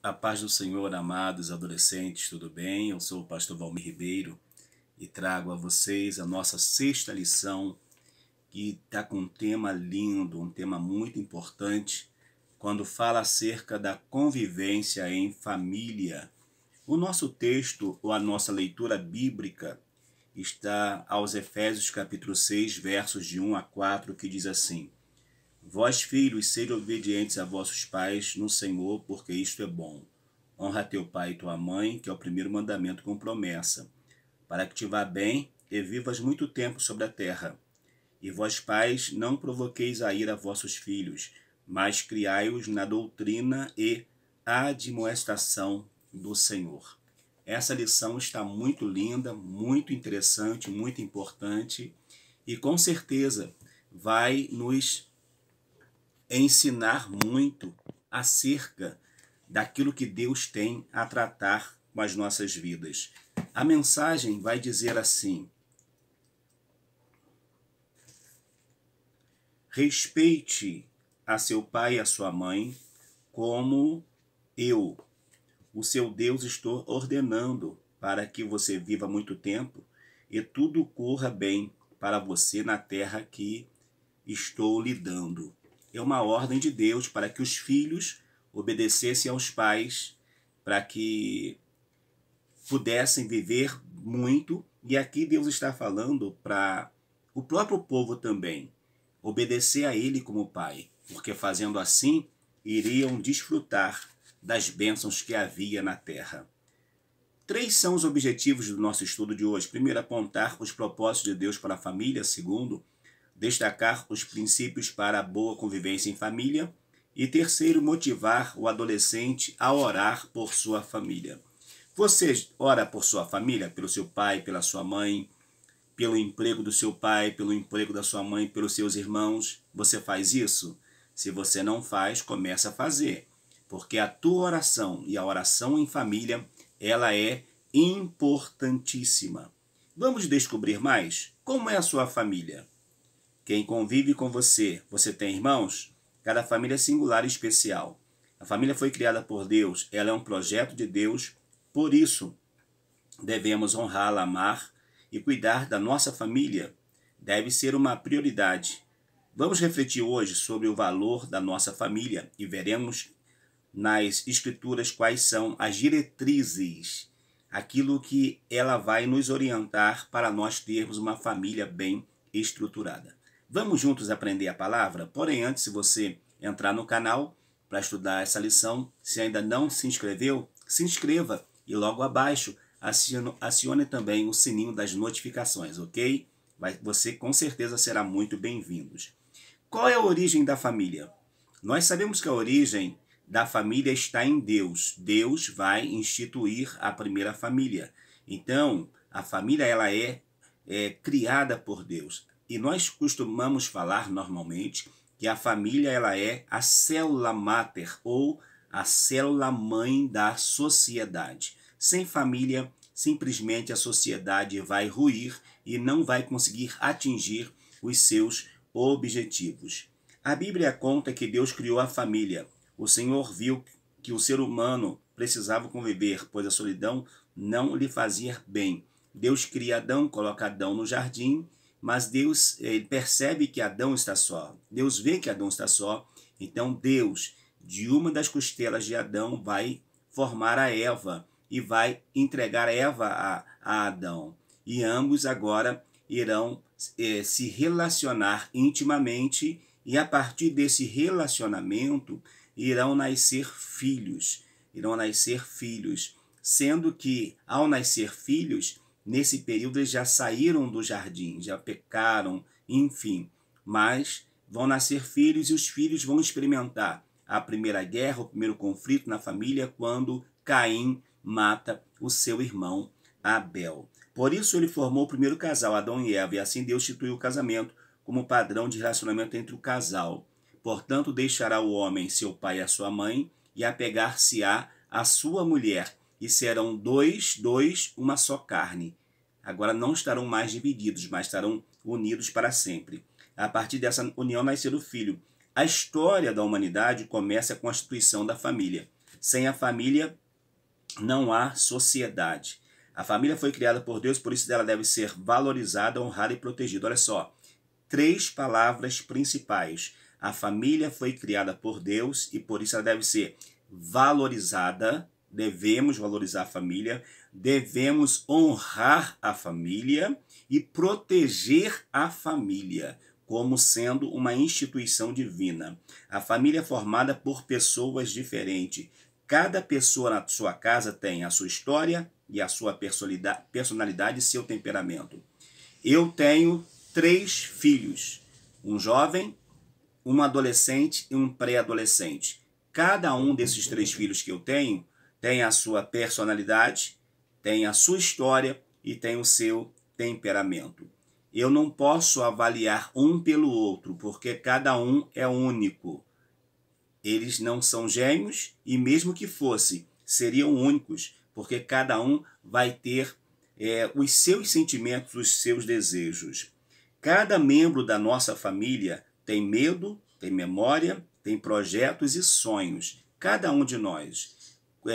A paz do Senhor, amados adolescentes, tudo bem? Eu sou o pastor Valmir Ribeiro e trago a vocês a nossa sexta lição, que está com um tema lindo, um tema muito importante, quando fala acerca da convivência em família. O nosso texto, ou a nossa leitura bíblica, está aos Efésios capítulo 6, versos de 1 a 4, que diz assim: Vós, filhos, sede obedientes a vossos pais no Senhor, porque isto é bom. Honra teu pai e tua mãe, que é o primeiro mandamento com promessa, para que te vá bem e vivas muito tempo sobre a terra. E vós, pais, não provoqueis a ira a vossos filhos, mas criai-os na doutrina e admoestação do Senhor. Essa lição está muito linda, muito interessante, muito importante e com certeza vai nos ensinar muito acerca daquilo que Deus tem a tratar com as nossas vidas. A mensagem vai dizer assim: respeite a seu pai e a sua mãe, como eu, o seu Deus, estou ordenando, para que você viva muito tempo e tudo corra bem para você na terra que estou lhe dando. É uma ordem de Deus para que os filhos obedecessem aos pais, para que pudessem viver muito. E aqui Deus está falando para o próprio povo também obedecer a Ele como Pai, porque fazendo assim iriam desfrutar das bênçãos que havia na terra. 3 são os objetivos do nosso estudo de hoje. Primeiro, apontar os propósitos de Deus para a família. Segundo, destacar os princípios para a boa convivência em família. E terceiro, motivar o adolescente a orar por sua família. Você ora por sua família, pelo seu pai, pela sua mãe, pelo emprego do seu pai, pelo emprego da sua mãe, pelos seus irmãos? Você faz isso? Se você não faz, comece a fazer. Porque a tua oração e a oração em família, ela é importantíssima. Vamos descobrir mais? Como é a sua família? Quem convive com você? Você tem irmãos? Cada família é singular e especial. A família foi criada por Deus, ela é um projeto de Deus, por isso devemos honrá-la, amar e cuidar da nossa família. Deve ser uma prioridade. Vamos refletir hoje sobre o valor da nossa família e veremos nas Escrituras quais são as diretrizes, aquilo que ela vai nos orientar para nós termos uma família bem estruturada. Vamos juntos aprender a palavra? Porém, antes, se você entrar no canal para estudar essa lição, se ainda não se inscreveu, se inscreva e logo abaixo acione também o sininho das notificações, ok? Você com certeza será muito bem-vindo. Qual é a origem da família? Nós sabemos que a origem da família está em Deus. Deus vai instituir a primeira família. Então, a família ela é criada por Deus. E nós costumamos falar normalmente que a família ela é a célula máter ou a célula mãe da sociedade. Sem família, simplesmente a sociedade vai ruir e não vai conseguir atingir os seus objetivos. A Bíblia conta que Deus criou a família. O Senhor viu que o ser humano precisava conviver, pois a solidão não lhe fazia bem. Deus cria Adão, coloca Adão no jardim, mas Deus percebe que Adão está só. Deus vê que Adão está só. Então Deus, de uma das costelas de Adão, vai formar a Eva e vai entregar Eva a Adão. E ambos agora irão se relacionar intimamente e a partir desse relacionamento irão nascer filhos. Sendo que ao nascer filhos, nesse período eles já saíram do jardim, já pecaram, enfim. Mas vão nascer filhos e os filhos vão experimentar a primeira guerra, o primeiro conflito na família, quando Caim mata o seu irmão Abel. Por isso ele formou o primeiro casal, Adão e Eva, e assim Deus instituiu o casamento como padrão de relacionamento entre o casal. Portanto, deixará o homem seu pai e a sua mãe, e apegar-se-á a sua mulher, e serão dois, uma só carne. Agora não estarão mais divididos, mas estarão unidos para sempre. A partir dessa união nascerá o filho. A história da humanidade começa com a instituição da família. Sem a família não há sociedade. A família foi criada por Deus, por isso ela deve ser valorizada, honrada e protegida. Olha só, 3 palavras principais. A família foi criada por Deus e por isso ela deve ser valorizada. Devemos valorizar a família, devemos honrar a família e proteger a família como sendo uma instituição divina. A família é formada por pessoas diferentes. Cada pessoa na sua casa tem a sua história e a sua personalidade e seu temperamento. Eu tenho 3 filhos, um jovem, um adolescente e um pré-adolescente. Cada um desses 3 filhos que eu tenho tem a sua personalidade, tem a sua história e tem o seu temperamento. Eu não posso avaliar um pelo outro, porque cada um é único. Eles não são gêmeos e mesmo que fosse, seriam únicos, porque cada um vai ter os seus sentimentos, os seus desejos. Cada membro da nossa família tem medo, tem memória, tem projetos e sonhos. Cada um de nós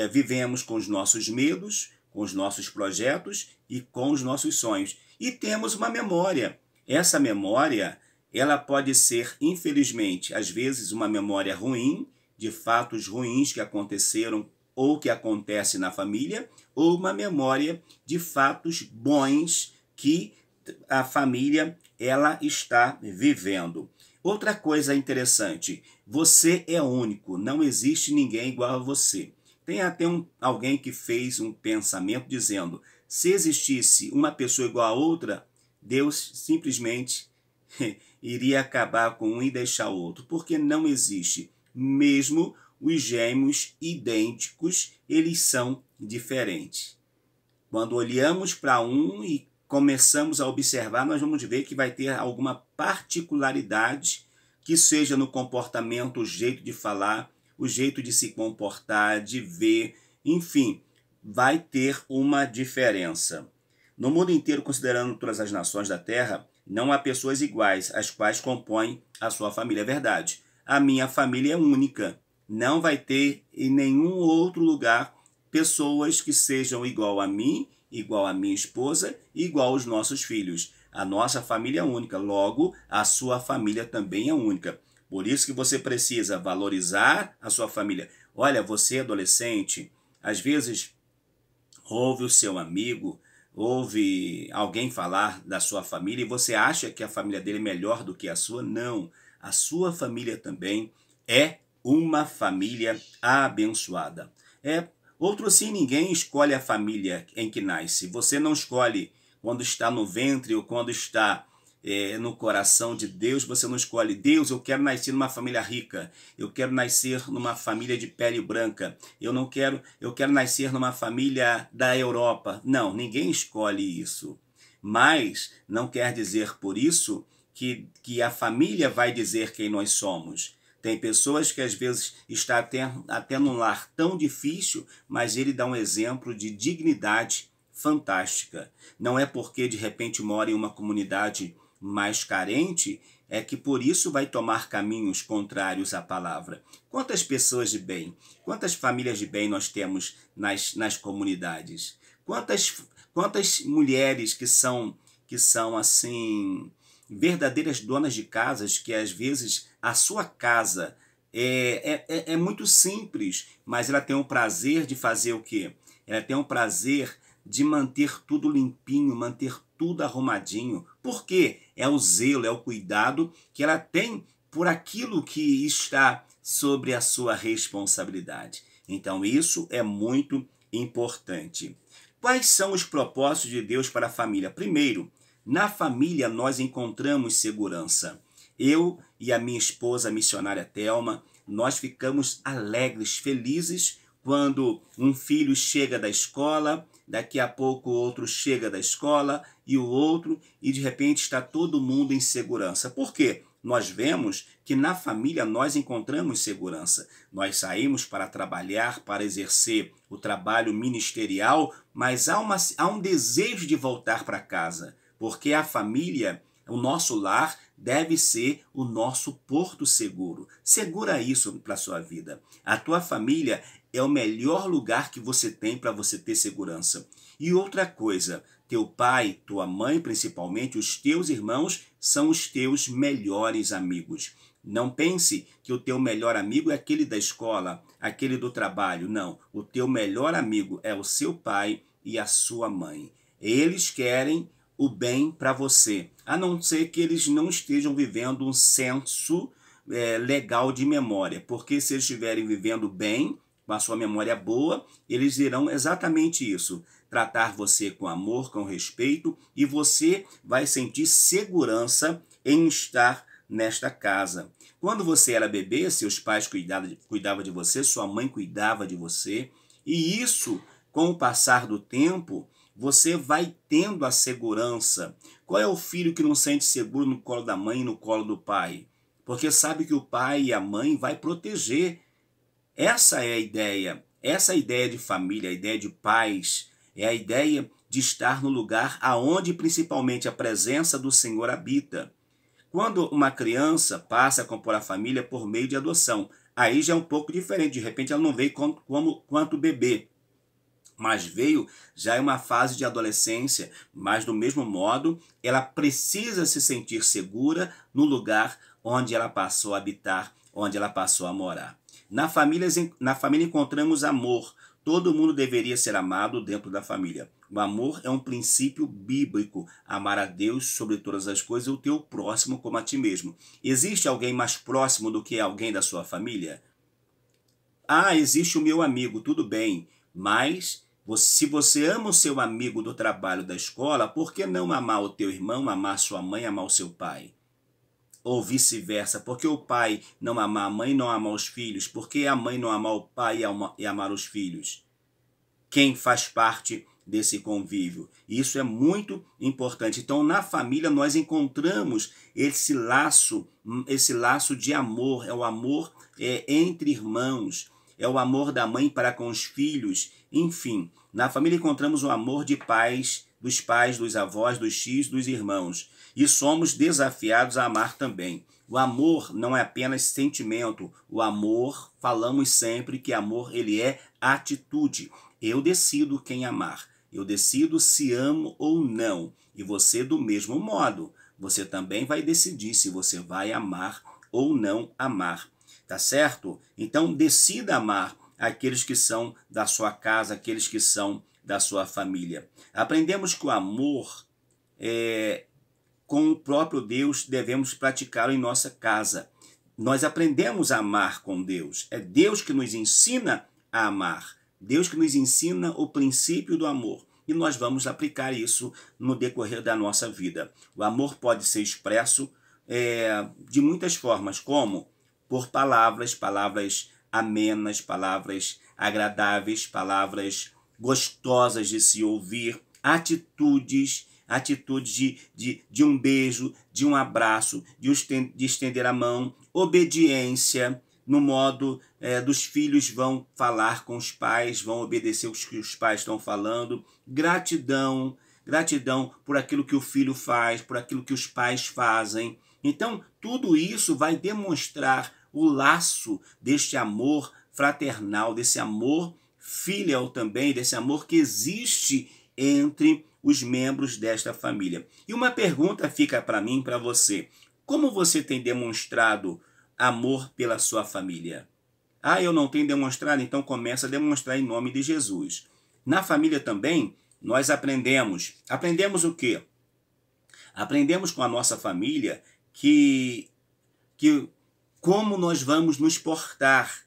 vivemos com os nossos medos, com os nossos projetos e com os nossos sonhos. E temos uma memória. Essa memória, ela pode ser, infelizmente, às vezes uma memória ruim, de fatos ruins que aconteceram ou que acontecem na família, ou uma memória de fatos bons que a família ela está vivendo. Outra coisa interessante, você é único, não existe ninguém igual a você. Tem até alguém que fez um pensamento dizendo, se existisse uma pessoa igual a outra, Deus simplesmente iria acabar com um e deixar o outro, porque não existe. Mesmo os gêmeos idênticos, eles são diferentes. Quando olhamos para um e começamos a observar, nós vamos ver que vai ter alguma particularidade, que seja no comportamento, o jeito de falar, o jeito de se comportar, de ver, enfim, vai ter uma diferença. No mundo inteiro, considerando todas as nações da Terra, não há pessoas iguais, as quais compõem a sua família. É verdade. A minha família é única. Não vai ter em nenhum outro lugar pessoas que sejam igual a mim, igual a minha esposa, igual aos nossos filhos. A nossa família é única, logo a sua família também é única. Por isso que você precisa valorizar a sua família. Olha, você adolescente, às vezes ouve o seu amigo, ouve alguém falar da sua família e você acha que a família dele é melhor do que a sua? Não, a sua família também é uma família abençoada. Outro sim, ninguém escolhe a família em que nasce. Você não escolhe quando está no ventre ou quando está no coração de Deus. Você não escolhe, Deus, eu quero nascer numa família rica. Eu quero nascer numa família de pele branca. Eu quero nascer numa família da Europa. Não, ninguém escolhe isso. Mas não quer dizer por isso que a família vai dizer quem nós somos. Tem pessoas que às vezes estão até num lar tão difícil, mas ele dá um exemplo de dignidade fantástica. Não é porque de repente mora em uma comunidade mais carente, é que por isso vai tomar caminhos contrários à palavra. Quantas pessoas de bem, quantas famílias de bem nós temos nas comunidades? Quantas mulheres que são assim verdadeiras donas de casas, que às vezes a sua casa é muito simples, mas ela tem o prazer de fazer o quê? Ela tem o prazer de manter tudo limpinho, manter tudo arrumadinho. Por quê? É o zelo, é o cuidado que ela tem por aquilo que está sobre a sua responsabilidade. Então isso é muito importante. Quais são os propósitos de Deus para a família? Primeiro, na família nós encontramos segurança. Eu e a minha esposa, a missionária Thelma, nós ficamos alegres, felizes quando um filho chega da escola, daqui a pouco o outro chega da escola e o outro, e de repente está todo mundo em segurança. Por quê? Nós vemos que na família nós encontramos segurança. Nós saímos para trabalhar, para exercer o trabalho ministerial, mas há um desejo de voltar para casa. Porque a família, o nosso lar, deve ser o nosso porto seguro. Segura isso para a sua vida. A tua família é o melhor lugar que você tem para você ter segurança. E outra coisa, teu pai, tua mãe, principalmente, os teus irmãos, são os teus melhores amigos. Não pense que o teu melhor amigo é aquele da escola, aquele do trabalho. Não, o teu melhor amigo é o seu pai e a sua mãe. Eles querem o bem para você, a não ser que eles não estejam vivendo um senso legal de memória, porque se eles estiverem vivendo bem, com a sua memória boa, eles irão exatamente isso, tratar você com amor, com respeito, e você vai sentir segurança em estar nesta casa. Quando você era bebê, seus pais cuidavam de você, sua mãe cuidava de você, e isso, com o passar do tempo, você vai tendo a segurança. Qual é o filho que não sente seguro no colo da mãe e no colo do pai? Porque sabe que o pai e a mãe vai proteger. Essa é a ideia. Essa é a ideia de família, a ideia de paz, é a ideia de estar no lugar aonde principalmente a presença do Senhor habita. Quando uma criança passa a compor a família por meio de adoção, aí já é um pouco diferente. De repente ela não veio quanto bebê, mas veio já em uma fase de adolescência, mas do mesmo modo, ela precisa se sentir segura no lugar onde ela passou a habitar, onde ela passou a morar. Na família encontramos amor. Todo mundo deveria ser amado dentro da família. O amor é um princípio bíblico. Amar a Deus sobre todas as coisas e o teu próximo como a ti mesmo. Existe alguém mais próximo do que alguém da sua família? Ah, existe o meu amigo, tudo bem, mas se você ama o seu amigo do trabalho, da escola, por que não amar o teu irmão, amar sua mãe, amar o seu pai? Ou vice-versa, porque o pai não amar a mãe, não amar os filhos, porque a mãe não amar o pai e amar os filhos? Quem faz parte desse convívio? Isso é muito importante. Então, na família, nós encontramos esse laço de amor, é o amor entre irmãos, é o amor da mãe para com os filhos, enfim. Na família encontramos o amor de pais, dos avós, dos tios, dos irmãos. E somos desafiados a amar também. O amor não é apenas sentimento. O amor, falamos sempre que amor ele é atitude. Eu decido quem amar. Eu decido se amo ou não. E você do mesmo modo. Você também vai decidir se você vai amar ou não amar. Tá certo? Então decida amar aqueles que são da sua casa, aqueles que são da sua família. Aprendemos que o amor com o próprio Deus devemos praticá-lo em nossa casa. Nós aprendemos a amar com Deus. É Deus que nos ensina a amar. Deus que nos ensina o princípio do amor. E nós vamos aplicar isso no decorrer da nossa vida. O amor pode ser expresso de muitas formas, como por palavras amenas, palavras agradáveis, palavras gostosas de se ouvir, atitudes de um beijo, de um abraço, de estender a mão, obediência, no modo dos filhos vão falar com os pais, vão obedecer o que os pais estão falando, gratidão por aquilo que o filho faz, por aquilo que os pais fazem. Então, tudo isso vai demonstrar o laço deste amor fraternal, desse amor filial também, desse amor que existe entre os membros desta família. E uma pergunta fica para mim e para você. Como você tem demonstrado amor pela sua família? Ah, eu não tenho demonstrado? Então começa a demonstrar em nome de Jesus. Na família também, nós aprendemos. Aprendemos o quê? Aprendemos com a nossa família que como nós vamos nos portar.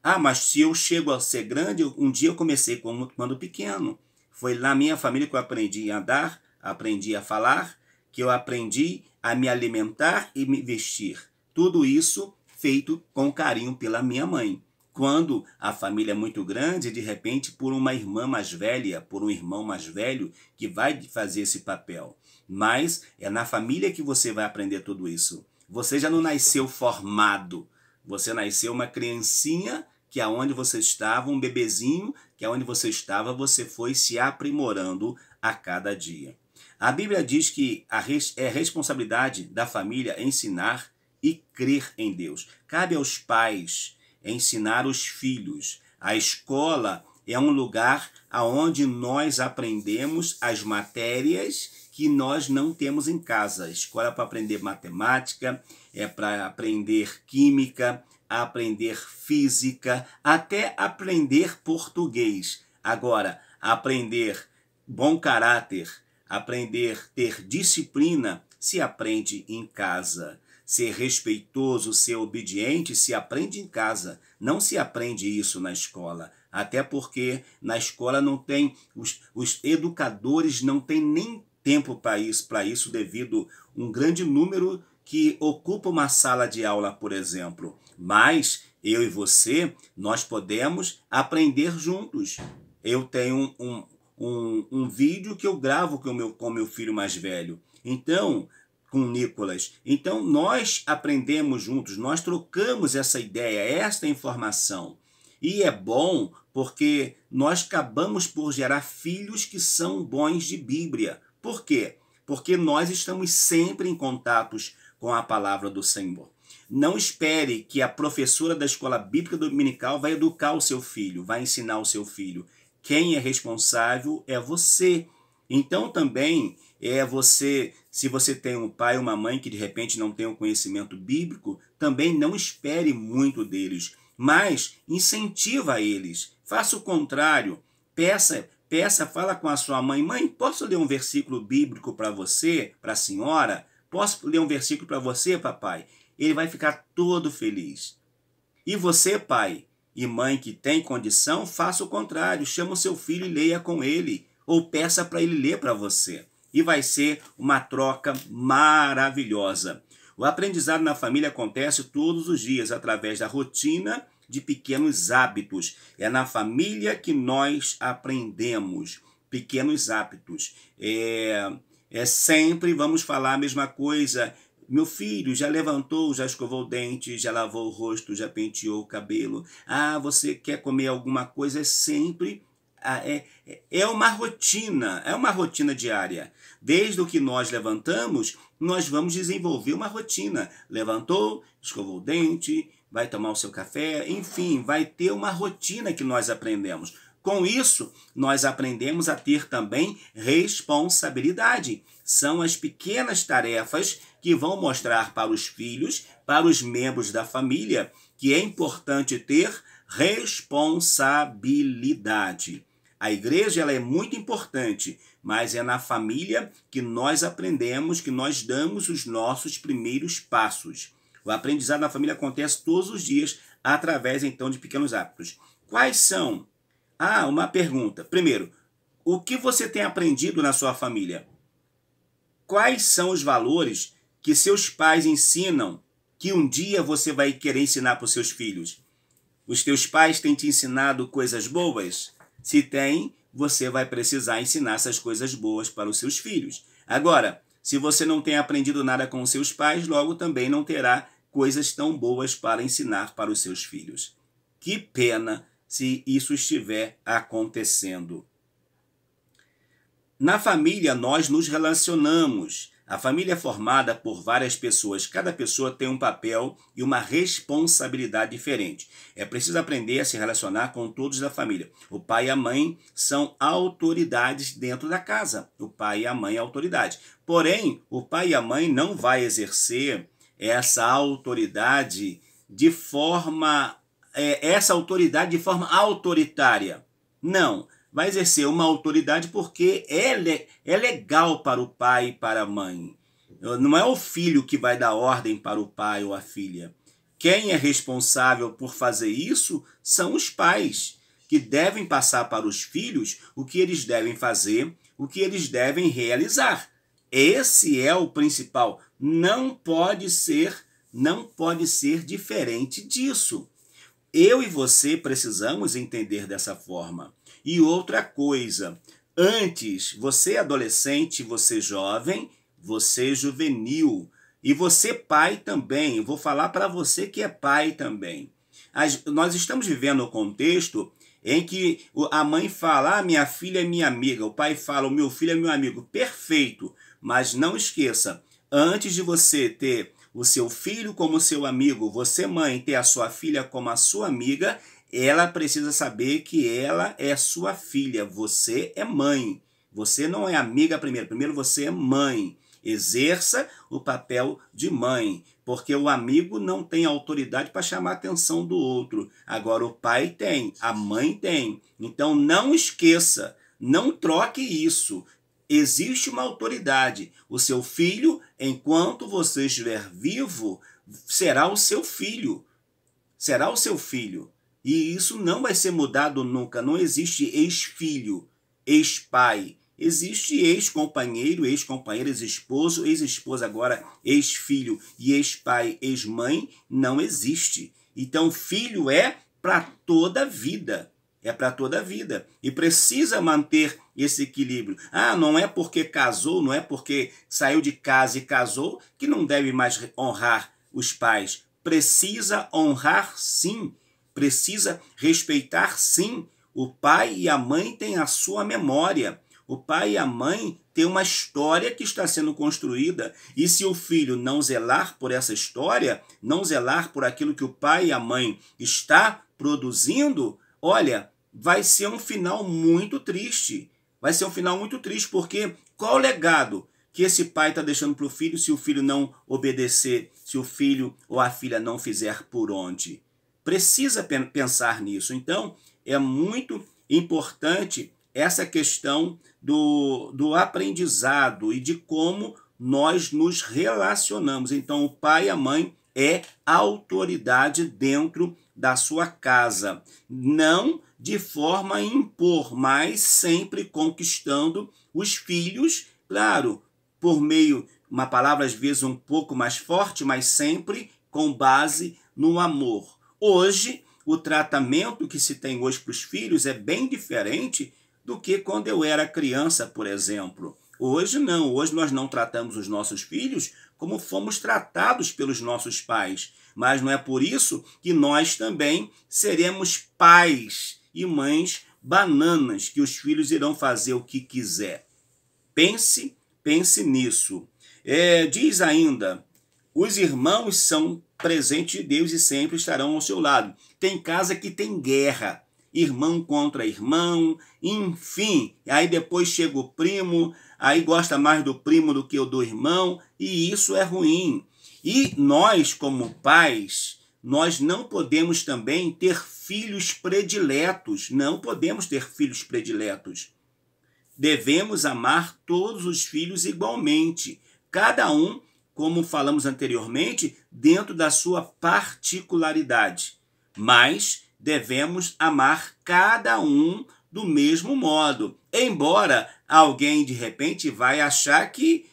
Ah, mas se eu chego a ser grande, um dia eu comecei quando pequeno. Foi na minha família que eu aprendi a andar, aprendi a falar, que eu aprendi a me alimentar e me vestir. Tudo isso feito com carinho pela minha mãe. Quando a família é muito grande, de repente, por uma irmã mais velha, por um irmão mais velho, que vai fazer esse papel. Mas é na família que você vai aprender tudo isso. Você já não nasceu formado. Você nasceu uma criancinha que aonde você estava, um bebezinho, que aonde você estava, você foi se aprimorando a cada dia. A Bíblia diz que é responsabilidade da família ensinar e crer em Deus. Cabe aos pais ensinar os filhos A escola é um lugar onde nós aprendemos as matérias que nós não temos em casa. A escola é para aprender matemática, é para aprender química, aprender física, até aprender português. Agora, aprender bom caráter, aprender ter disciplina, se aprende em casa. Ser respeitoso, ser obediente, se aprende em casa. Não se aprende isso na escola. Até porque na escola não tem, os educadores não têm nem tempo para isso devido a um grande número que ocupa uma sala de aula, por exemplo. Mas eu e você, nós podemos aprender juntos. Eu tenho um vídeo que eu gravo com meu filho mais velho. Então, com o Nicolas. Então, nós aprendemos juntos, nós trocamos essa ideia, esta informação. E é bom porque nós acabamos por gerar filhos que são bons de Bíblia. Por quê? Porque nós estamos sempre em contatos com a palavra do Senhor. Não espere que a professora da escola bíblica dominical vai educar o seu filho, vai ensinar o seu filho. Quem é responsável é você. Então também se você tem um pai ou uma mãe que de repente não tem um conhecimento bíblico, também não espere muito deles, mas incentiva eles. Faça o contrário. Fala com a sua mãe: mãe, posso ler um versículo bíblico para você, para a senhora? Posso ler um versículo para você, papai? Ele vai ficar todo feliz. E você, pai e mãe que tem condição, faça o contrário. Chama o seu filho e leia com ele. Ou peça para ele ler para você. E vai ser uma troca maravilhosa. O aprendizado na família acontece todos os dias através da rotina de pequenos hábitos. É na família que nós aprendemos pequenos hábitos. Sempre vamos falar a mesma coisa. Meu filho já levantou, já escovou o dente, já lavou o rosto, já penteou o cabelo. Ah, você quer comer alguma coisa? É sempre... É uma rotina diária. Desde o que nós levantamos, nós vamos desenvolver uma rotina. Levantou, escovou o dente, vai tomar o seu café, enfim, vai ter uma rotina que nós aprendemos. Com isso, nós aprendemos a ter também responsabilidade. São as pequenas tarefas que vão mostrar para os filhos, para os membros da família, que é importante ter responsabilidade. A igreja ela é muito importante, mas é na família que nós aprendemos, que nós damos os nossos primeiros passos. O aprendizado na família acontece todos os dias através, então, de pequenos hábitos. Quais são? Uma pergunta. Primeiro, o que você tem aprendido na sua família? Quais são os valores que seus pais ensinam que um dia você vai querer ensinar para os seus filhos? Os teus pais têm te ensinado coisas boas? Se tem, você vai precisar ensinar essas coisas boas para os seus filhos. Agora, se você não tem aprendido nada com os seus pais, logo também não terá coisas tão boas para ensinar para os seus filhos. Que pena se isso estiver acontecendo. Na família, nós nos relacionamos. A família é formada por várias pessoas. Cada pessoa tem um papel e uma responsabilidade diferente. É preciso aprender a se relacionar com todos da família. O pai e a mãe são autoridades dentro da casa. O pai e a mãe é autoridade. Porém, o pai e a mãe não vão exercer essa autoridade de forma autoritária. Não. Vai exercer uma autoridade porque é legal para o pai e para a mãe. Não é o filho que vai dar ordem para o pai ou a filha. Quem é responsável por fazer isso são os pais, que devem passar para os filhos o que eles devem fazer, o que eles devem realizar. Esse é o principal. Não pode ser diferente disso. Eu e você precisamos entender dessa forma. E outra coisa, antes, você adolescente, você jovem, você juvenil, e você pai também, eu vou falar para você que é pai também. Nós estamos vivendo um contexto em que a mãe fala: minha filha é minha amiga, o pai fala: o meu filho é meu amigo. Perfeito, mas não esqueça, antes de você ter o seu filho como seu amigo, você mãe ter a sua filha como a sua amiga, ela precisa saber que ela é sua filha, você é mãe. Você não é amiga primeiro, primeiro você é mãe. Exerça o papel de mãe, porque o amigo não tem autoridade para chamar a atenção do outro. Agora o pai tem, a mãe tem. Então não esqueça, não troque isso. Existe uma autoridade. O seu filho, enquanto você estiver vivo, será o seu filho. Será o seu filho. E isso não vai ser mudado nunca. Não existe ex-filho, ex-pai. Existe ex-companheiro, ex-companheira, ex-esposo, ex-esposa, agora ex-filho e ex-pai, ex-mãe. Não existe. Então, filho é para toda a vida. É para toda a vida. E precisa manter esse equilíbrio. Ah, não é porque casou, não é porque saiu de casa e casou que não deve mais honrar os pais. Precisa honrar sim. Precisa respeitar sim. O pai e a mãe têm a sua memória. O pai e a mãe têm uma história que está sendo construída. E se o filho não zelar por essa história, não zelar por aquilo que o pai e a mãe está produzindo, olha, vai ser um final muito triste. Vai ser um final muito triste, porque qual o legado que esse pai está deixando para o filho se o filho não obedecer, se o filho ou a filha não fizer por onde? Precisa pensar nisso. Então, é muito importante essa questão do aprendizado e de como nós nos relacionamos. Então, o pai e a mãe é autoridade dentro da sua casa. Não de forma a impor, mas sempre conquistando os filhos, claro, por meio, uma palavra às vezes um pouco mais forte, mas sempre com base no amor. Hoje, o tratamento que se tem hoje para os filhos é bem diferente do que quando eu era criança, por exemplo. Hoje não, hoje nós não tratamos os nossos filhos como fomos tratados pelos nossos pais, mas não é por isso que nós também seremos pais e mães bananas, que os filhos irão fazer o que quiser. Pense nisso. Diz ainda, os irmãos são presente de Deus e sempre estarão ao seu lado. Tem casa que tem guerra, irmão contra irmão, enfim. Aí depois chega o primo, aí gosta mais do primo do que do irmão, e isso é ruim. E nós, como pais, nós não podemos também ter filhos prediletos. Não podemos ter filhos prediletos. Devemos amar todos os filhos igualmente, cada um, como falamos anteriormente, dentro da sua particularidade. Mas devemos amar cada um do mesmo modo. Embora alguém, de repente, vai achar que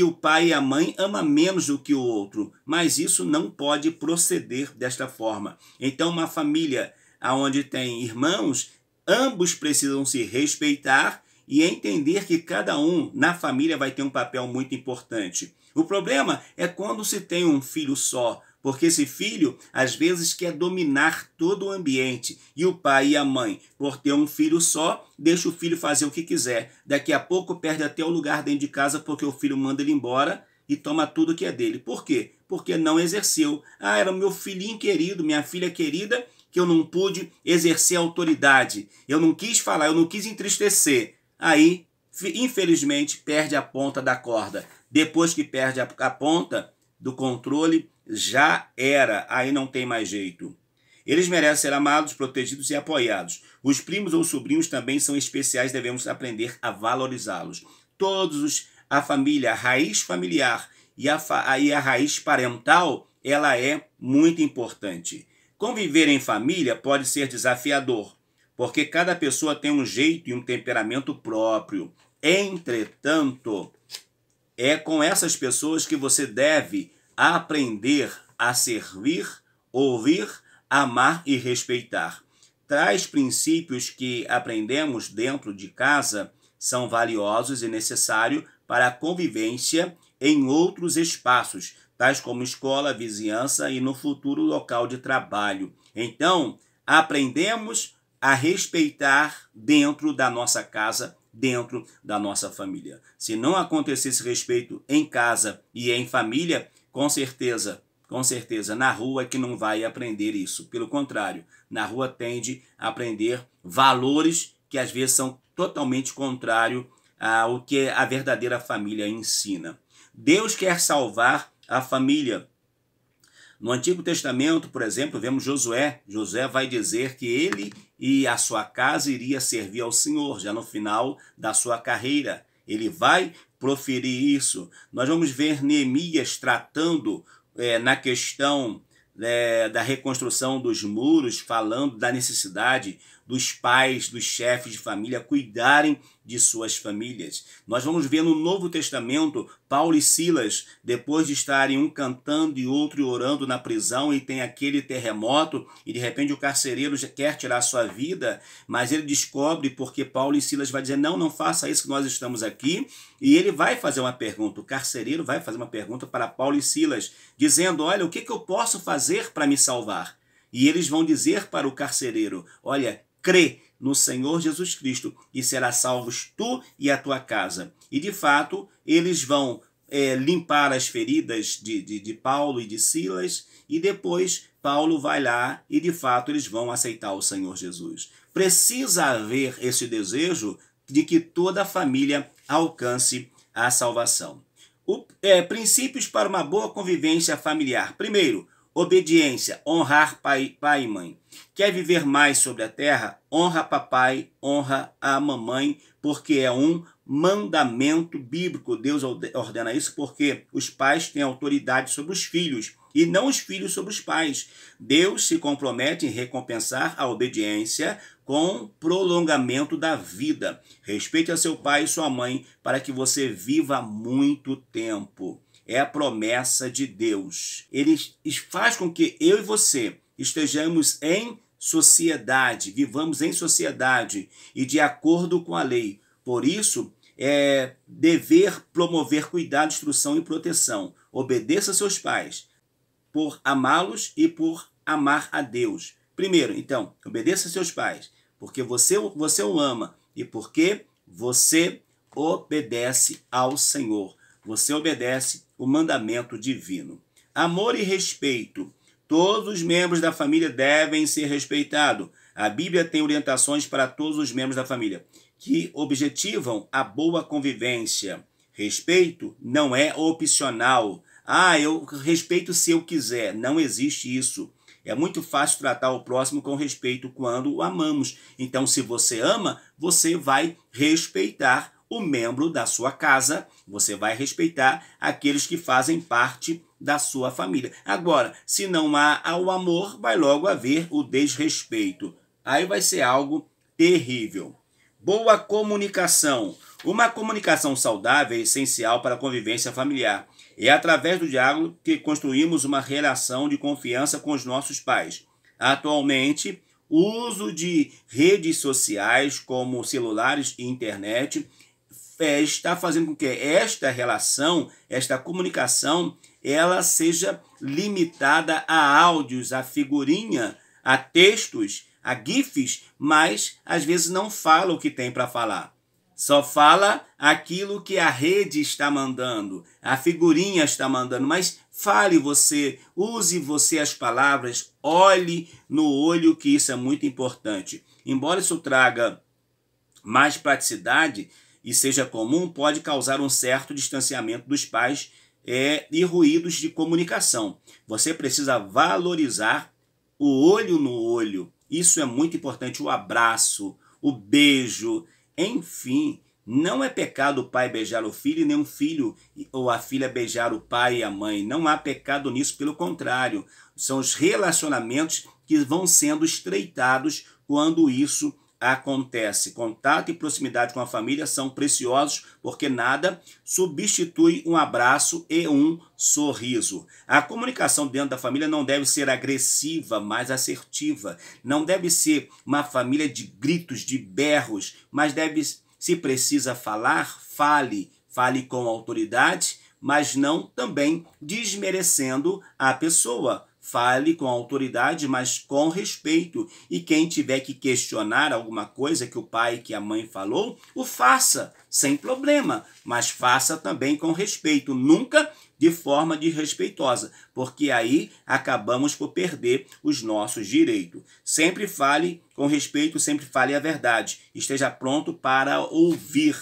o pai e a mãe ama menos do que o outro, mas isso não pode proceder desta forma. Então, uma família onde tem irmãos, ambos precisam se respeitar e entender que cada um na família vai ter um papel muito importante. O problema é quando se tem um filho só, porque esse filho, às vezes, quer dominar todo o ambiente. E o pai e a mãe, por ter um filho só, deixa o filho fazer o que quiser. Daqui a pouco perde até o lugar dentro de casa porque o filho manda ele embora e toma tudo que é dele. Por quê? Porque não exerceu. Ah, era o meu filhinho querido, minha filha querida, que eu não pude exercer autoridade. Eu não quis falar, eu não quis entristecer. Aí, infelizmente, perde a ponta da corda. Depois que perde a ponta do controle, já era. Aí não tem mais jeito. Eles merecem ser amados, protegidos e apoiados. Os primos ou sobrinhos também são especiais, devemos aprender a valorizá-los. A família, a raiz familiar e a raiz parental, ela é muito importante. Conviver em família pode ser desafiador, porque cada pessoa tem um jeito e um temperamento próprio. Entretanto, é com essas pessoas que você deve aprender a servir, ouvir, amar e respeitar. Tais princípios que aprendemos dentro de casa são valiosos e necessários para a convivência em outros espaços, tais como escola, vizinhança e no futuro local de trabalho. Então, aprendemos a respeitar dentro da nossa casa, dentro da nossa família. Se não acontecer esse respeito em casa e em família, com certeza Com certeza, na rua é que não vai aprender isso. Pelo contrário, na rua tende a aprender valores que às vezes são totalmente contrários ao que a verdadeira família ensina. Deus quer salvar a família. No Antigo Testamento, por exemplo, vemos Josué. Josué vai dizer que ele e a sua casa iria servir ao Senhor, já no final da sua carreira. Ele vai proferir isso. Nós vamos ver Neemias tratando na questão da reconstrução dos muros, falando da necessidade dos pais, dos chefes de família cuidarem de suas famílias. Nós vamos ver no Novo Testamento Paulo e Silas, depois de estarem um cantando e outro orando na prisão, e tem aquele terremoto, e de repente o carcereiro quer tirar sua vida, mas ele descobre porque Paulo e Silas vai dizer, não faça isso que nós estamos aqui, e ele vai fazer uma pergunta, o carcereiro vai fazer uma pergunta para Paulo e Silas, dizendo, olha, o que eu posso fazer para me salvar? E eles vão dizer para o carcereiro, olha, crê no Senhor Jesus Cristo e serás salvos tu e a tua casa. E de fato, eles vão limpar as feridas de Paulo e de Silas, e depois Paulo vai lá e de fato eles vão aceitar o Senhor Jesus. Precisa haver esse desejo de que toda a família alcance a salvação. Princípios para uma boa convivência familiar. Primeiro, obediência, honrar pai e mãe. Quer viver mais sobre a terra? Honra papai, honra a mamãe, porque é um mandamento bíblico. Deus ordena isso porque os pais têm autoridade sobre os filhos e não os filhos sobre os pais. Deus se compromete em recompensar a obediência com prolongamento da vida. Respeite a seu pai e sua mãe para que você viva muito tempo. É a promessa de Deus. Ele faz com que eu e você estejamos em sociedade, vivamos em sociedade e de acordo com a lei. Por isso, é dever promover cuidado, instrução e proteção. Obedeça a seus pais por amá-los e por amar a Deus. Primeiro, então, obedeça a seus pais, porque você o ama e porque você obedece ao Senhor. Você obedece o mandamento divino. Amor e respeito. Todos os membros da família devem ser respeitados. A Bíblia tem orientações para todos os membros da família que objetivam a boa convivência. Respeito não é opcional. Eu respeito se eu quiser. Não existe isso. É muito fácil tratar o próximo com respeito quando o amamos. Então, se você ama, você vai respeitar o membro da sua casa, você vai respeitar aqueles que fazem parte da sua família. Agora, se não há o amor, vai logo haver o desrespeito. Aí vai ser algo terrível. Boa comunicação. Uma comunicação saudável é essencial para a convivência familiar. É através do diálogo que construímos uma relação de confiança com os nossos pais. Atualmente, o uso de redes sociais como celulares e internet está fazendo com que esta relação, esta comunicação, ela seja limitada a áudios, a figurinha, a textos, a GIFs, mas às vezes não fala o que tem para falar. Só fala aquilo que a rede está mandando, a figurinha está mandando, mas fale você, use você as palavras, olhe no olho, que isso é muito importante. Embora isso traga mais praticidade e seja comum, pode causar um certo distanciamento dos pais e ruídos de comunicação. Você precisa valorizar o olho no olho. Isso é muito importante, o abraço, o beijo, enfim. Não é pecado o pai beijar o filho, nem um filho ou a filha beijar o pai e a mãe. Não há pecado nisso, pelo contrário. São os relacionamentos que vão sendo estreitados quando isso acontece. Contato e proximidade com a família são preciosos porque nada substitui um abraço e um sorriso. A comunicação dentro da família não deve ser agressiva, mas assertiva. Não deve ser uma família de gritos, de berros, mas deve, se precisa falar, fale. Fale com autoridade, mas não também desmerecendo a pessoa. fale com autoridade, mas com respeito. E quem tiver que questionar alguma coisa que o pai e que a mãe falou, o faça sem problema, mas faça também com respeito, nunca de forma desrespeitosa, porque aí acabamos por perder os nossos direitos. Sempre fale com respeito, sempre fale a verdade. Esteja pronto para ouvir,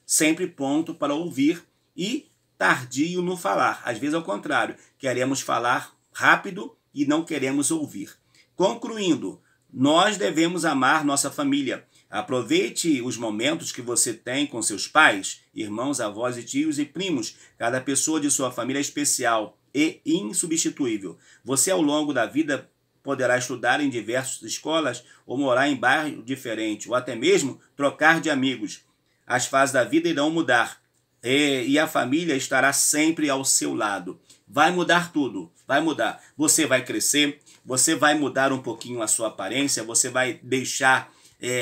sempre pronto para ouvir e tardio no falar. Às vezes, ao contrário, queremos falar rápido e não queremos ouvir. Concluindo, nós devemos amar nossa família. Aproveite os momentos que você tem com seus pais, irmãos, avós e tios e primos. Cada pessoa de sua família é especial e insubstituível. Você, ao longo da vida, poderá estudar em diversas escolas ou morar em bairro diferente, ou até mesmo trocar de amigos. As fases da vida irão mudar e a família estará sempre ao seu lado. Vai mudar tudo, vai mudar. Você vai crescer, você vai mudar um pouquinho a sua aparência, você vai deixar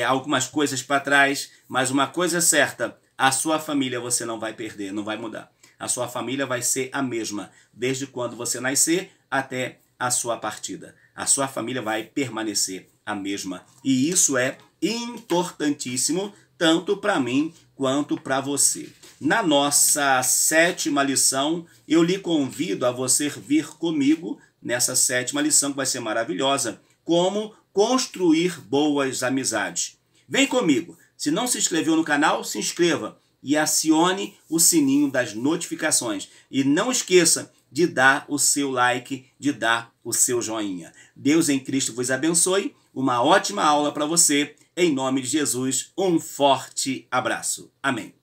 algumas coisas para trás, mas uma coisa é certa, a sua família você não vai perder, não vai mudar. A sua família vai ser a mesma, desde quando você nascer até a sua partida. A sua família vai permanecer a mesma. E isso é importantíssimo, tanto para mim quanto para você. Na nossa 7ª lição, eu lhe convido a você vir comigo nessa 7ª lição, que vai ser maravilhosa, como construir boas amizades. Vem comigo. Se não se inscreveu no canal, se inscreva e acione o sininho das notificações. E não esqueça de dar o seu like, de dar o seu joinha. Deus em Cristo vos abençoe. Uma ótima aula para você. Em nome de Jesus, um forte abraço. Amém.